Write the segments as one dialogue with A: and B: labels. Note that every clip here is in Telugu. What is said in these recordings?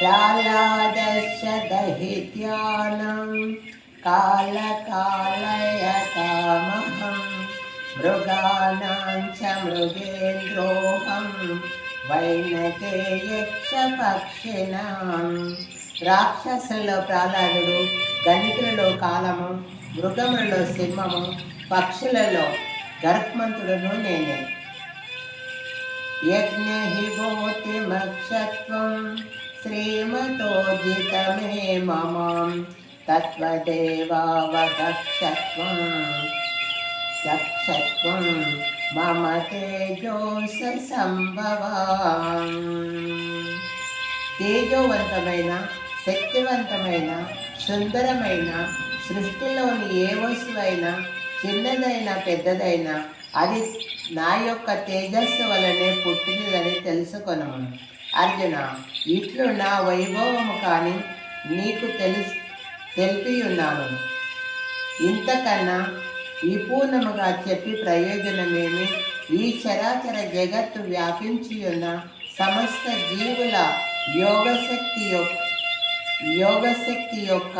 A: प्रह्लादस्य दहित्यानं कालकालयतामहं मृगाणां च मृगेन्द्रोऽहं వైనతేయక్షపక్షిణాం. రాక్షసులలో ప్రహ్లాదుడు, గణికులలో కాలము, మృగములలో సింహము, పక్షులలో గర్భమంతుడును నేనే. యజ్ఞహి భూతిమక్షత్వం శ్రీమతోజితమే మమ తత్వదేవావదక్షత్వం దక్షత్వం మమ తేజోస సంభవం. తేజోవంతమైన, శక్తివంతమైన, సుందరమైన సృష్టిలోని ఏ వస్తువైనా, చిన్నదైనా పెద్దదైనా, అది నా యొక్క తేజస్సు వలనే పుట్టినదని తెలుసుకొనము. అర్జున, ఇట్లు నా వైభవము కానీ నీకు తెలిపి ఉన్నాను. ఇంతకన్నా విపూర్ణముగా చెప్పి ప్రయోజనమేమి? ఈ చరాచర జగత్తు వ్యాపించి ఉన్న సమస్త జీవుల యోగశక్తి యొక్క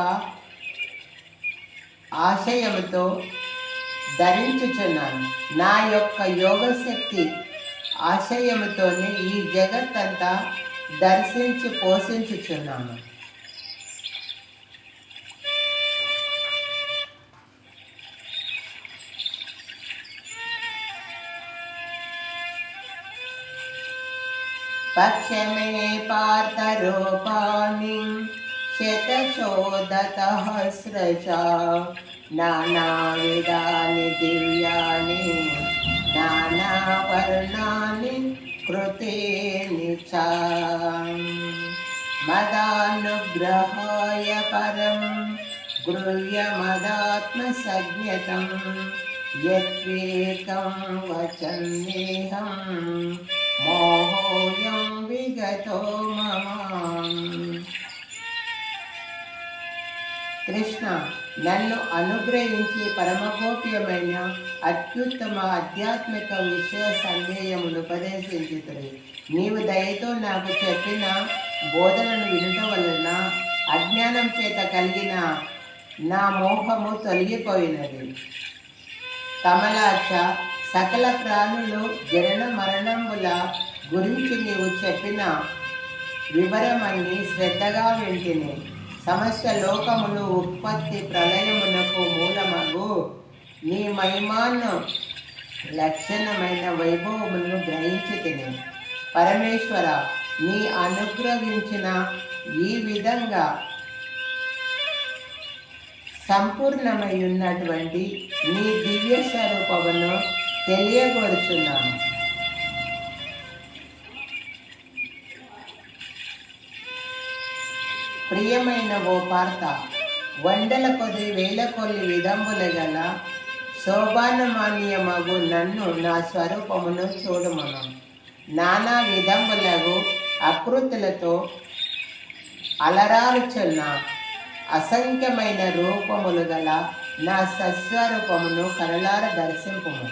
A: ఆశయముతో ధరించుచున్నాను. నా యొక్క యోగశక్తి ఆశయముతోనే ఈ జగత్తంతా దర్శించి పోషించుచున్నాను. పక్షమే పార్థరూపాణి శతశోధసహస్రశా నానావిధాని దివ్యాని నానావర్ణాని కృతేని చ మదానుగ్రహాయ పరం గృహ్యమదాత్మసజ్ఞతం యత్వేకం వచన్నేహం మోహోయం విగతో మమ. కృష్ణ, నన్ను అనుగ్రహించి పరమగోప్యమైన అత్యుత్తమ ఆధ్యాత్మిక విషయ సందేహమును ఉపదేశించుతుంది. నీవు దయతో నాకు చెప్పిన బోధనను వినటం వలన అజ్ఞానం చేత కలిగిన నా మోహము తొలగిపోయినది. కమలాక్ష, సకల ప్రాణులు జనన మరణముల గురించి నీవు చెప్పిన వివరమని శ్రద్ధగా వింటిని. సమస్త లోకములు ఉత్పత్తి ప్రళయమునకు మూలమగు నీ మహిమాను లక్షణమైన వైభవములను గ్రహించి తిని. పరమేశ్వర, నీ అనుగ్రహించిన ఈ విధంగా సంపూర్ణమై ఉన్నటువంటి నీ దివ్య స్వరూపమును తెలియగొడుచున్నాను. ప్రియమైన ఓ పార్త, వందల కొద్ది వేల కొద్ది విధంబుల గల శోభానమాన్యమగు నన్ను నా స్వరూపమును చూడమను. నానా విధంబులకు ఆకృతులతో అలరారుచున్న అసంఖ్యమైన రూపములు గల నా సస్వరూపమును కనులార దర్శింపుము.